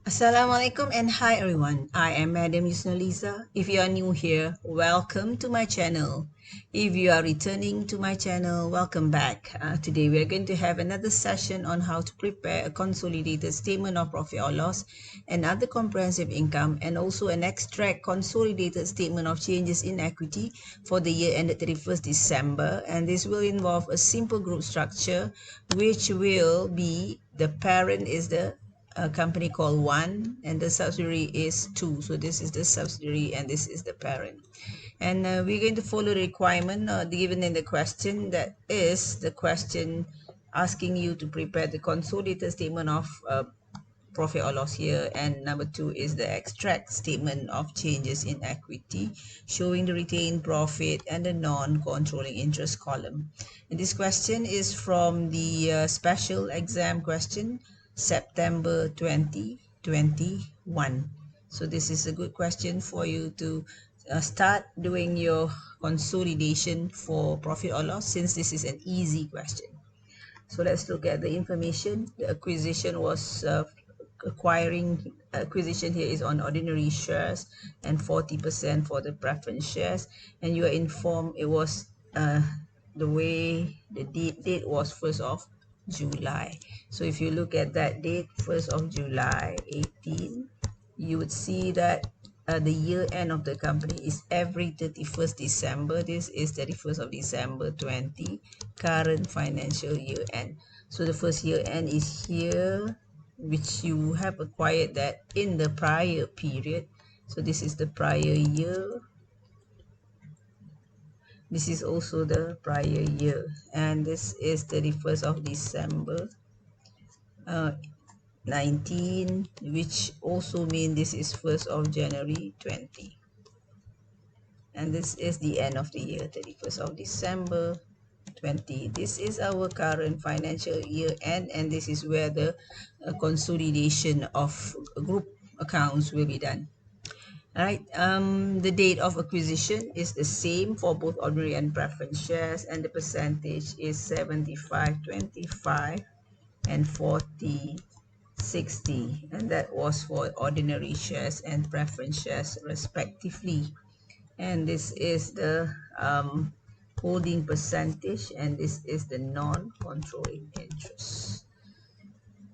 Assalamualaikum and hi everyone. I am Madam Yusnolisa. If you are new here, welcome to my channel. If you are returning to my channel, welcome back. Today we are going to have another session on how to prepare a consolidated statement of profit or loss and other comprehensive income, and also an extract consolidated statement of changes in equity for the year ended 31st December. And this will involve a simple group structure, which will be the parent is the a company called 1 and the subsidiary is 2. So this is the subsidiary and this is the parent. And we're going to follow the requirement given in the question, that is the question asking you to prepare the consolidated statement of profit or loss here, and number 2 is the extract statement of changes in equity showing the retained profit and the non-controlling interest column. And this question is from the special exam question September 2021. So this is a good question for you to start doing your consolidation for profit or loss, since this is an easy question. So let's look at the information. The acquisition was acquisition here is on ordinary shares and 40% for the preference shares, and you are informed it was the way the date was 1st of July. So if you look at that date, 1st of July 18, you would see that the year end of the company is every 31st December. This is 31st of December 20, current financial year end. So the first year end is here, which you have acquired that in the prior period. So this is the prior year. This is also the prior year, and this is 31st of December 19, which also means this is 1st of January 20. And this is the end of the year, 31st of December 20. This is our current financial year end, and this is where the consolidation of group accounts will be done. All right, the date of acquisition is the same for both ordinary and preference shares, and the percentage is 75-25 and 40-60, and that was for ordinary shares and preference shares respectively. And this is the holding percentage, and this is the non-controlling interest.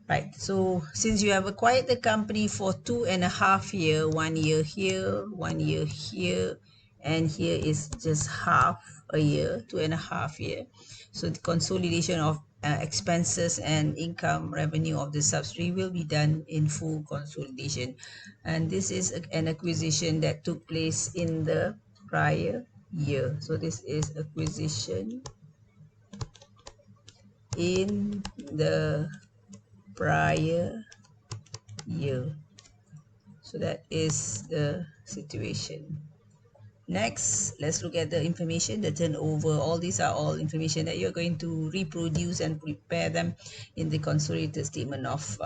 Right, so since you have acquired the company for 2.5 years, 1 year here, 1 year here, and here is just half a year, 2.5 years. So the consolidation of expenses and income revenue of the subsidiary will be done in full consolidation. And this is an acquisition that took place in the prior year. So this is acquisition in the prior year. So that is the situation. Next, let's look at the information, the turnover. All these are all information that you're going to reproduce and prepare them in the consolidated statement of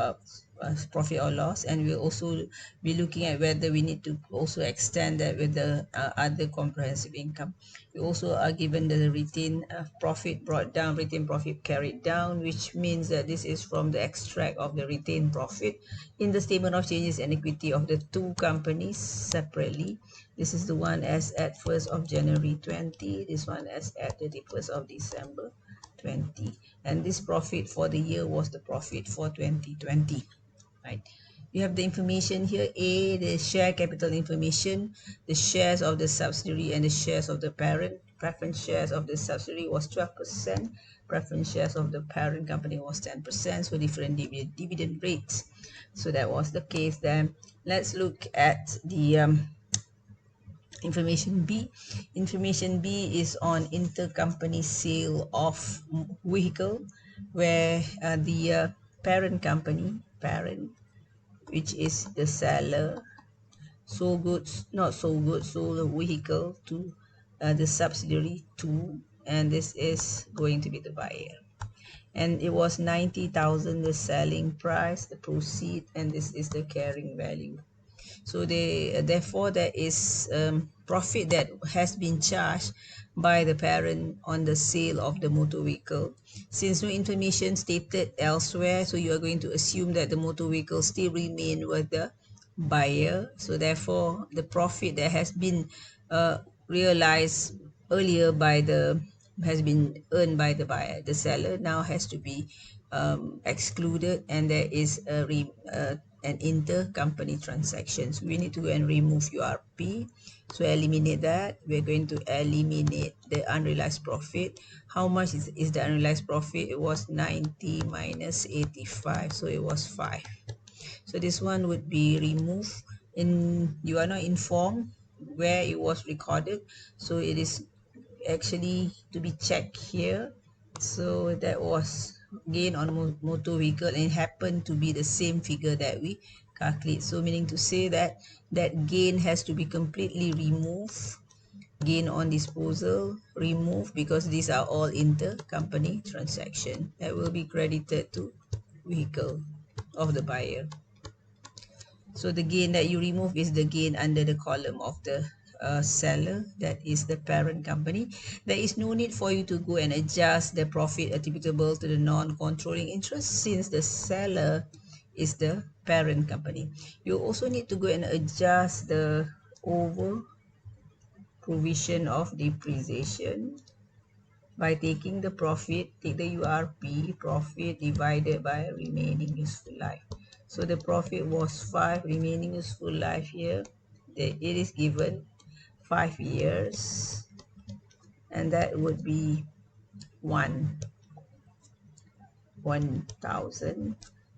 profit or loss. And we'll also be looking at whether we need to also extend that with the other comprehensive income. We also are given the retained profit brought down, retained profit carried down, which means that this is from the extract of the retained profit in the statement of changes in equity of the two companies separately. This is the one as at 1st of January 20, this one as at 31st of December 20. And this profit for the year was the profit for 2020. Right. You have the information here. A, the share capital information, the shares of the subsidiary and the shares of the parent. Preference shares of the subsidiary was 12%. Preference shares of the parent company was 10%. So different dividend rates. So that was the case then. Let's look at the information B. Information B is on intercompany sale of vehicle, where the parent company, which is the seller, sold goods, not sold goods, sold a vehicle to the subsidiary 2, and this is going to be the buyer. And it was 90,000 the selling price, the proceed, and this is the carrying value. So therefore there is profit that has been charged by the parent on the sale of the motor vehicle. Since no information stated elsewhere, so you are going to assume that the motor vehicle still remain with the buyer. So therefore the profit that has been realized earlier by the has been earned by the buyer, the seller, now has to be excluded, and there is an intercompany transactions. We need to go and remove URP. So eliminate that. We're going to eliminate the unrealized profit. How much is the unrealized profit? It was 90 minus 85, so it was 5. So this one would be removed. You are not informed where it was recorded, so it is actually to be checked here. So that was gain on motor vehicle, and it happened to be the same figure that we calculate. So meaning to say that that gain has to be completely removed. Gain on disposal removed, because these are all intercompany transaction that will be credited to vehicle of the buyer. So the gain that you remove is the gain under the column of the seller, that is the parent company. There is no need for you to go and adjust the profit attributable to the non-controlling interest, since the seller is the parent company. You also need to go and adjust the over provision of depreciation by taking the profit, take the URP, profit divided by remaining useful life. So the profit was 5, remaining useful life here, it is given 5 years, and that would be 1,000,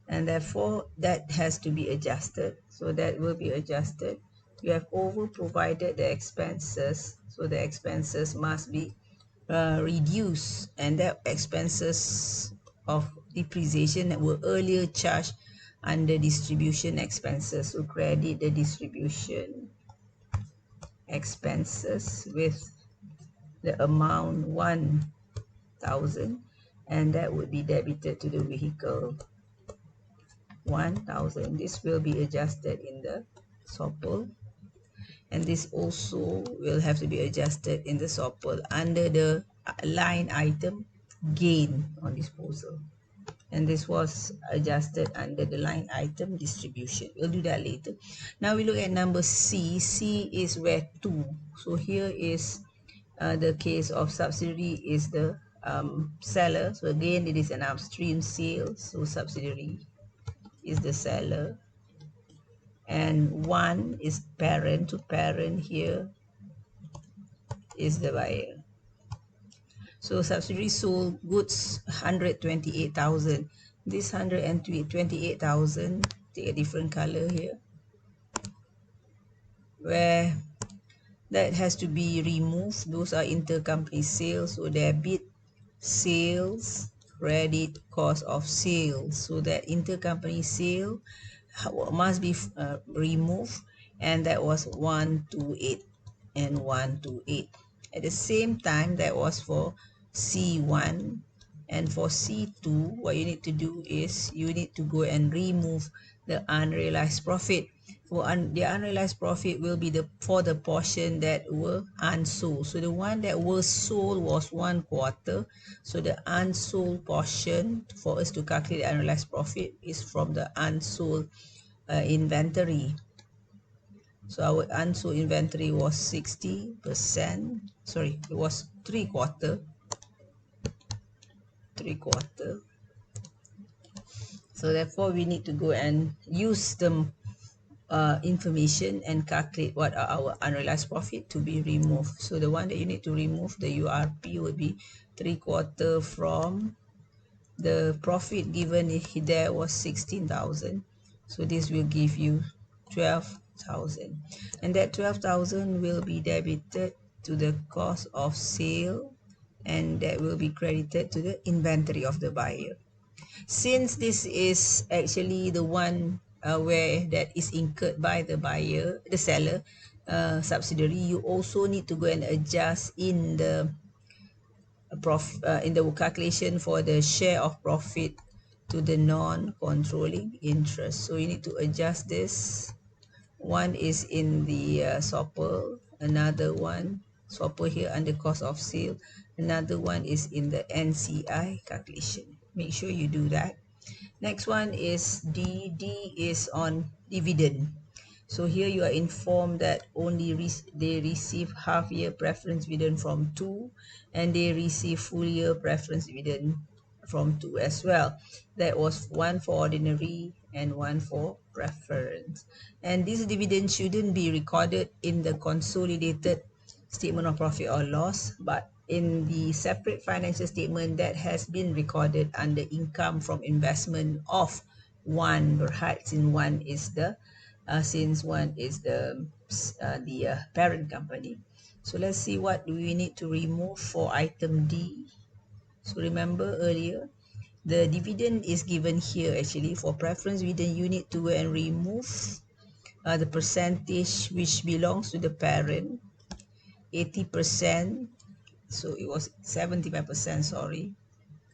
and therefore that has to be adjusted. So that will be adjusted. You have over provided the expenses, so the expenses must be reduced, and that expenses of depreciation that were earlier charged under distribution expenses. So credit the distribution expenses with the amount 1,000, and that would be debited to the vehicle 1,000. This will be adjusted in the SOPL, and this also will have to be adjusted in the SOPL under the line item gain on disposal, and this was adjusted under the line item distribution. We'll do that later. Now we look at number C. C is where 2. So here is the case of subsidiary is the seller. So again, it is an upstream sale, so subsidiary is the seller, and 1 is parent to parent, here is the buyer. So subsidiary sold goods 128,000. This 128,000, take a different color here, where that has to be removed. Those are intercompany sales, so debit sales, credit cost of sales. So that intercompany sale must be removed, and that was 128 and 128. At the same time, that was for C1, and for C2, what you need to do is you need to go and remove the unrealized profit. The unrealized profit will be for the portion that were unsold. So the one that was sold was 1/4. So the unsold portion for us to calculate the unrealized profit is from the unsold inventory. So our unsold inventory was 60%. Sorry, it was 3/4. So therefore we need to go and use the information and calculate what are our unrealized profit to be removed. So the one that you need to remove, the URP, would be 3/4 from the profit given there was 16,000. So this will give you 12,000, and that 12,000 will be debited to the cost of sale, and that will be credited to the inventory of the buyer. Since this is actually the one where that is incurred by the buyer, the seller, subsidiary, you also need to go and adjust in the calculation for the share of profit to the non-controlling interest. So you need to adjust this One is in the SOPL, another one SOPL here under cost of sale, another one is in the NCI calculation. Make sure you do that. Next one is D. D is on dividend. So here you are informed that only they receive half-year preference dividend from 2, and they receive full-year preference dividend from 2 as well. That was one for ordinary and one for preference. And this dividend shouldn't be recorded in the consolidated statement of profit or loss, but in the separate financial statement that has been recorded under income from investment of one, perhaps in one is the since one is the parent company. So let's see what do we need to remove for item D. So remember earlier, the dividend is given here actually. For preference dividend, you need to go and remove the percentage which belongs to the parent, 80%. So it was 75%, sorry.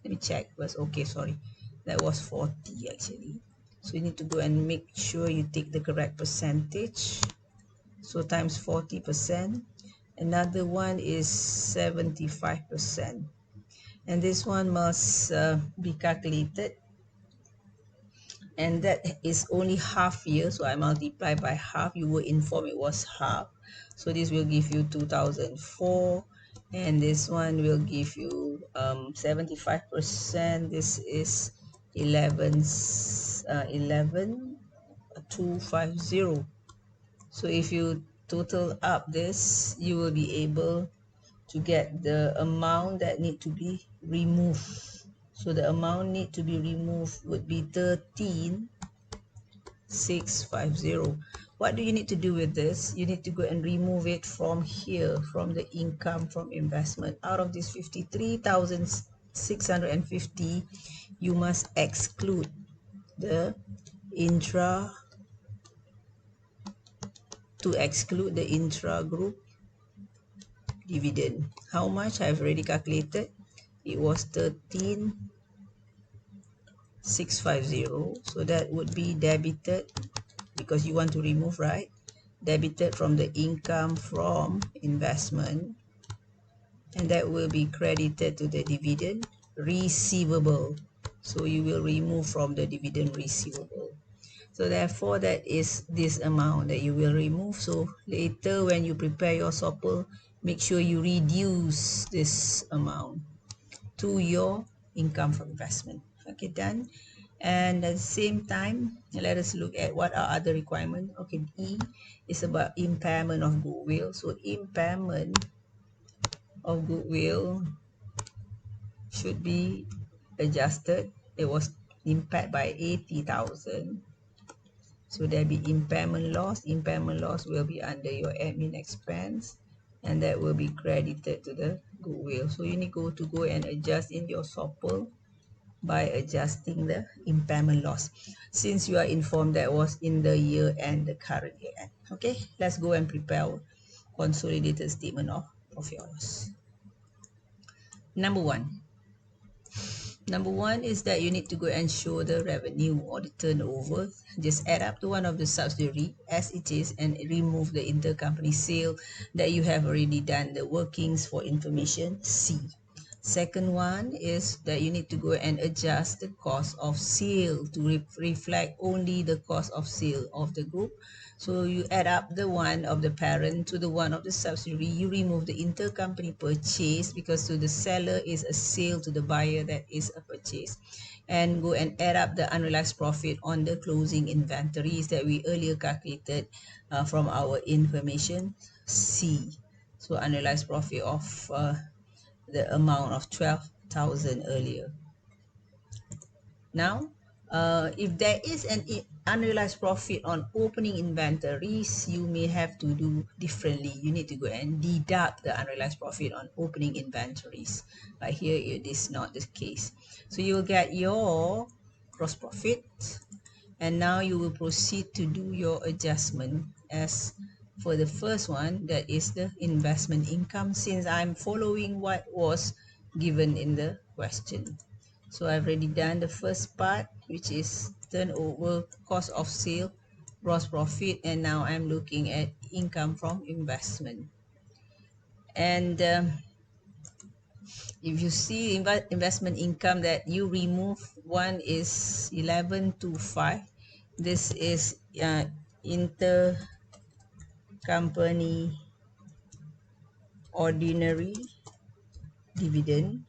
Let me check. It was okay, sorry. That was 40 actually. So you need to go and make sure you take the correct percentage. So times 40%. Another one is 75%. And this one must be calculated. And that is only half year. So I multiply by half. You were informed it was half. So this will give you 2004. And this one will give you 75%. This is 11,250. So if you total up this, you will be able to get the amount that need to be removed. So the amount need to be removed would be 13,650. What do you need to do with this? You need to go and remove it from here, from the income from investment. Out of this 53,650, you must exclude the intra-group dividend. How much? I've already calculated. It was 13,650. So that would be debited, because you want to remove, right? Debited from the income from investment, and that will be credited to the dividend receivable. So you will remove from the dividend receivable. So therefore that is this amount that you will remove. So later when you prepare your SOPL, make sure you reduce this amount to your income from investment. Okay, done. And at the same time, let us look at what are other requirements. Okay, E is about impairment of goodwill. So impairment of goodwill should be adjusted. It was impaired by 80,000. So there be impairment loss. Impairment loss will be under your admin expense, and that will be credited to the goodwill. So you need to go and adjust in your SOPL by adjusting the impairment loss, since you are informed that was in the year and the current year end. Okay, let's go and prepare consolidated statement of profit or loss. Number one is that you need to go and show the revenue or the turnover. Just add up to one of the subsidiary as it is and remove the intercompany sale that you have already done the workings for information C. Second one is that you need to go and adjust the cost of sale to reflect only the cost of sale of the group. So you add up the one of the parent to the one of the subsidiary. You remove the intercompany purchase, because to the seller is a sale, to the buyer that is a purchase. And go and add up the unrealized profit on the closing inventories that we earlier calculated from our information C. So unrealized profit of the amount of 12,000 earlier. Now, if there is an unrealized profit on opening inventories, you may have to do differently. You need to go and deduct the unrealized profit on opening inventories. But here it is not the case. So you will get your gross profit, and now you will proceed to do your adjustment. As for the first one, that is the investment income, since I'm following what was given in the question. So I've already done the first part, which is turnover, cost of sale gross profit, and now I'm looking at income from investment. And if you see investment income that you remove, one is 1125. This is intercompany ordinary dividend,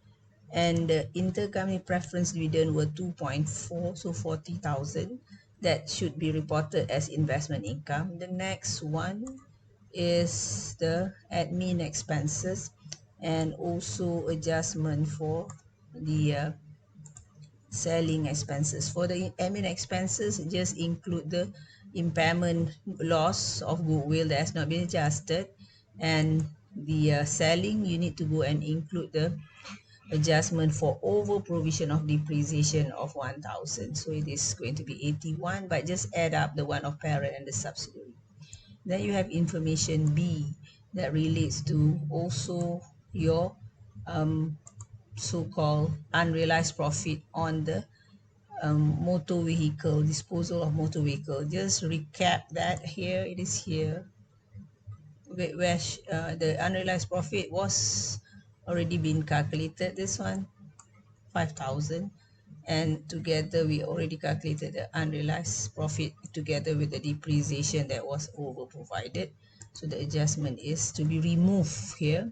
and the intercompany preference dividend were 2.4, so 40,000. That should be reported as investment income. The next one is the admin expenses, and also adjustment for the selling expenses. For the admin expenses, just include the impairment loss of goodwill that has not been adjusted, and the selling, you need to go and include the adjustment for over provision of depreciation of 1,000. So it is going to be 81, but just add up the one of parent and the subsidiary. Then you have information B that relates to also your so-called unrealized profit on the motor vehicle, disposal of motor vehicle. Just recap that here. It is here where the unrealized profit was already been calculated. This one 5,000, and together we already calculated the unrealized profit together with the depreciation that was over provided. So the adjustment is to be removed here,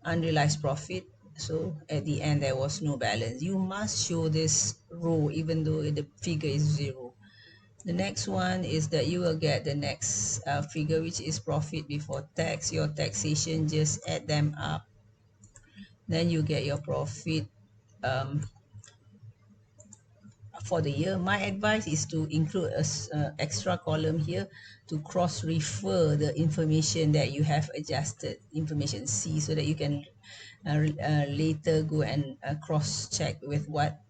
unrealized profit. So at the end there was no balance. You must show this row even though the figure is 0. The next one is that you will get the next figure, which is profit before tax. Your taxation, just add them up, then you get your profit for the year. My advice is to include a extra column here to cross-refer the information that you have adjusted, information C, so that you can later go and cross-check with what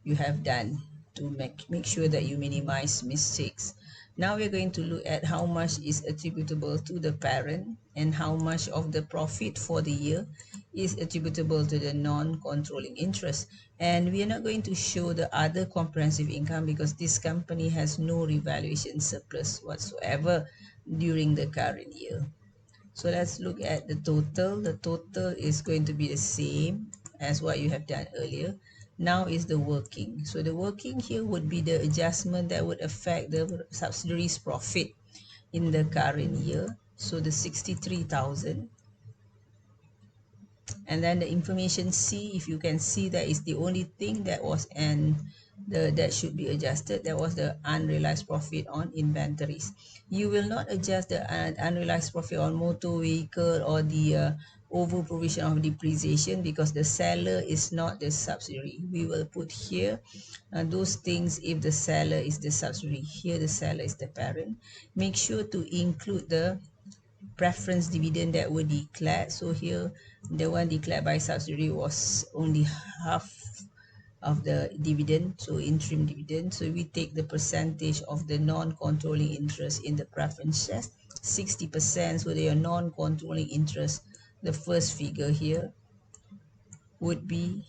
you have done to make sure that you minimize mistakes. Now we're going to look at how much is attributable to the parent and how much of the profit for the year is attributable to the non-controlling interest. And we are not going to show the other comprehensive income because this company has no revaluation surplus whatsoever during the current year. So let's look at the total. The total is going to be the same as what you have done earlier. Now is the working. So the working here would be the adjustment that would affect the subsidiary's profit in the current year. So the 63,000. And then the information C, if you can see, that is the only thing that was that should be adjusted. That was the unrealized profit on inventories. You will not adjust the unrealized profit on motor vehicle or the over provision of depreciation because the seller is not the subsidiary. We will put here those things if the seller is the subsidiary. Here the seller is the parent. Make sure to include the preference dividend that were declared. So here the one declared by subsidiary was only half of the dividend, so interim dividend. So we take the percentage of the non-controlling interest in the preference shares, 60%. So they are non-controlling interest. The first figure here would be,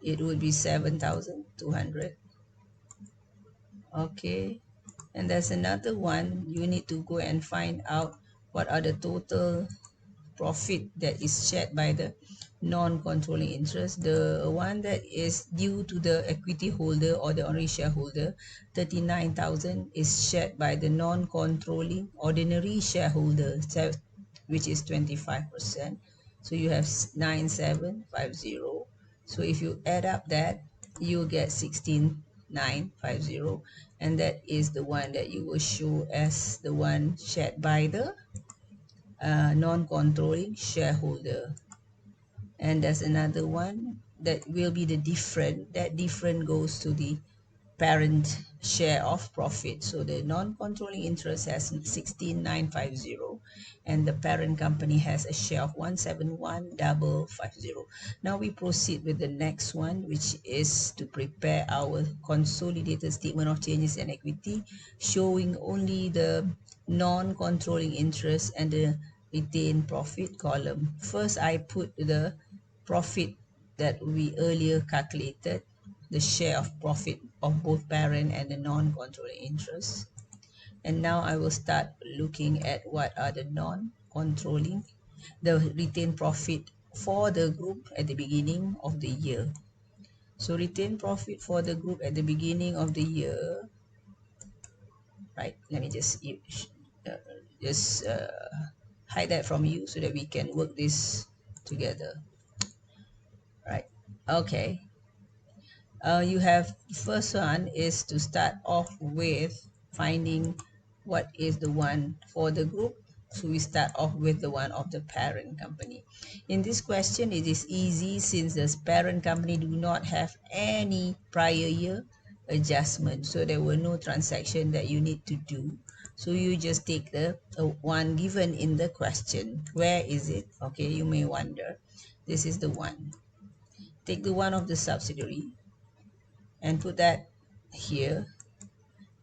it would be 7,200. Okay, and there's another one. You need to go and find out what are the total profit that is shared by the non-controlling interest. The one that is due to the equity holder or the ordinary shareholder, 39,000, is shared by the non-controlling ordinary shareholder, which is 25%. So you have 9750. So if you add up that, you get 16,950, and that is the one that you will show as the one shared by the non-controlling shareholder. And there's another one that will be the different. That different goes to the parent share of profit. So the non-controlling interest has 16,950, and the parent company has a share of 171,550. Now we proceed with the next one, which is to prepare our consolidated statement of changes in equity, showing only the non-controlling interest and the retained profit column. First, I put the profit that we earlier calculated, the share of profit of both parent and the non-controlling interest. And now I will start looking at what are the non-controlling, the retained profit for the group at the beginning of the year. So retained profit for the group at the beginning of the year, right? Let me just hide that from you so that we can work this together, right? Okay. You have, first one is to start off with finding what is the one for the group. So we start off with the one of the parent company. In this question, it is easy since the parent company do not have any prior year adjustment. So there were no transaction that you need to do. So you just take the one given in the question. Where is it? Okay, you may wonder. This is the one. Take the one of the subsidiary and put that here.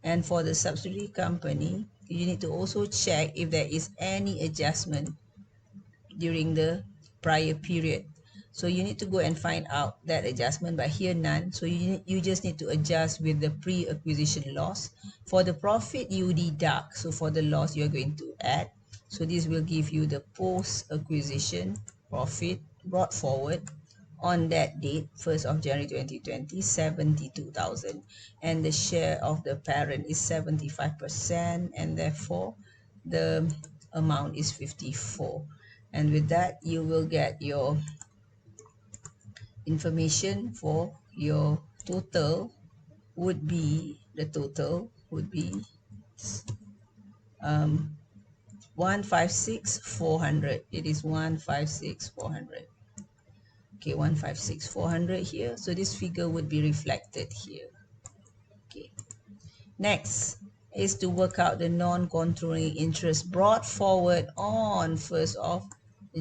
And for the subsidiary company, you need to also check if there is any adjustment during the prior period. So you need to go and find out that adjustment, but here none. So you just need to adjust with the pre-acquisition loss. For the profit, you deduct. So for the loss, you're going to add. So this will give you the post-acquisition profit brought forward on that date, 1st of January 2020, 72,000. And the share of the parent is 75%, and therefore the amount is 54. And with that, you will get your information for your total would be, the total would be 156,400. It is 156,400. Okay, 156,400 here. So this figure would be reflected here. Okay. Next is to work out the non-controlling interest brought forward on 1st of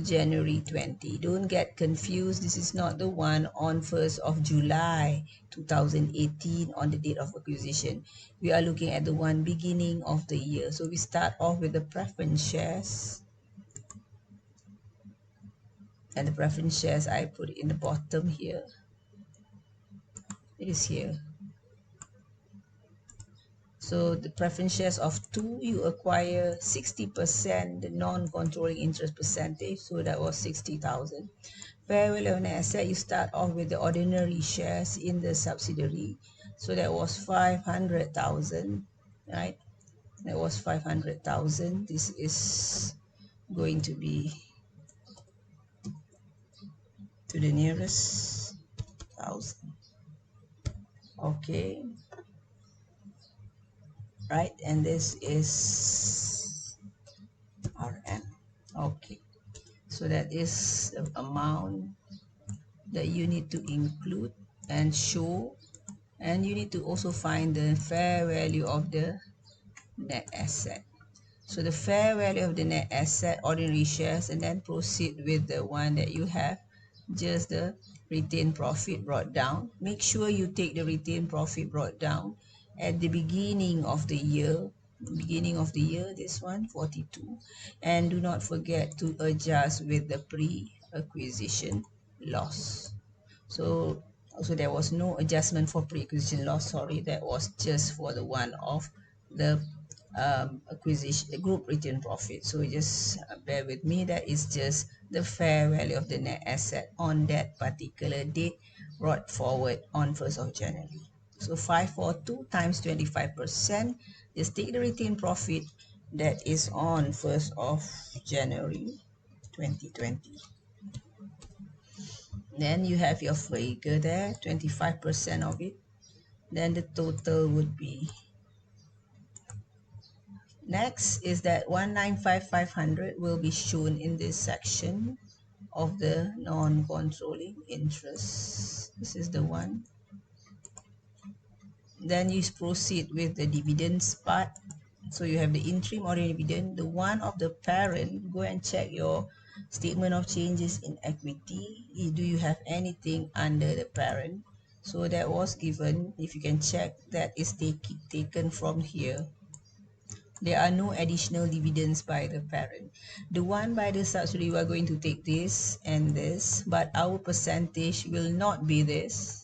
January 20. Don't get confused. This is not the one on 1st of July 2018 on the date of acquisition. We are looking at the one beginning of the year. So we start off with the preference shares. And the preference shares I put in the bottom here. It is here. So the preference shares of 2, you acquire 60%, the non-controlling interest percentage. So that was 60,000. Fair value of net asset, you start off with the ordinary shares in the subsidiary. So that was 500,000, right? That was 500,000. This is going to be to the nearest 1,000. Okay. Right, and this is RM. Okay, so that is the amount that you need to include and show, and you need to also find the fair value of the net asset. So the fair value of the net asset, ordinary shares, and then proceed with the one that you have, just the retained profit brought down. Make sure you take the retained profit brought down at the beginning of the year. This one 42, and do not forget to adjust with the pre-acquisition loss. So there was no adjustment for pre-acquisition loss, sorry, that was just for the one of the acquisition, the group retained profit. So just bear with me, that is just the fair value of the net asset on that particular date brought forward on 1st of January. So 542 times 25%, just take the retained profit that is on 1st of January 2020. Then you have your figure there, 25% of it. Then the total would be, next is that 195,500 will be shown in this section of the non-controlling interest. This is the one. Then you proceed with the dividends part. So you have the interim ordinary dividend, the one of the parent. Go and check your statement of changes in equity. Do you have anything under the parent? So that was given. If you can check, that is taken from here. There are no additional dividends by the parent. The one by the subsidiary, we are going to take this and this, but our percentage will not be this.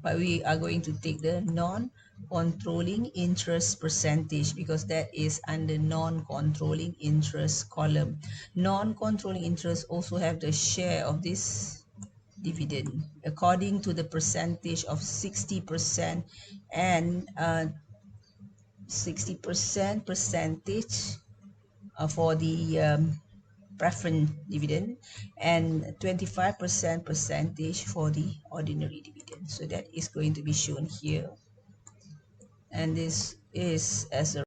but we are going to take the non-controlling interest percentage because that is under non-controlling interest column. Non-controlling interest also have the share of this dividend according to the percentage of 60% and 60% percentage for the preference dividend and 25% percentage for the ordinary dividend. So that is going to be shown here, and this is as a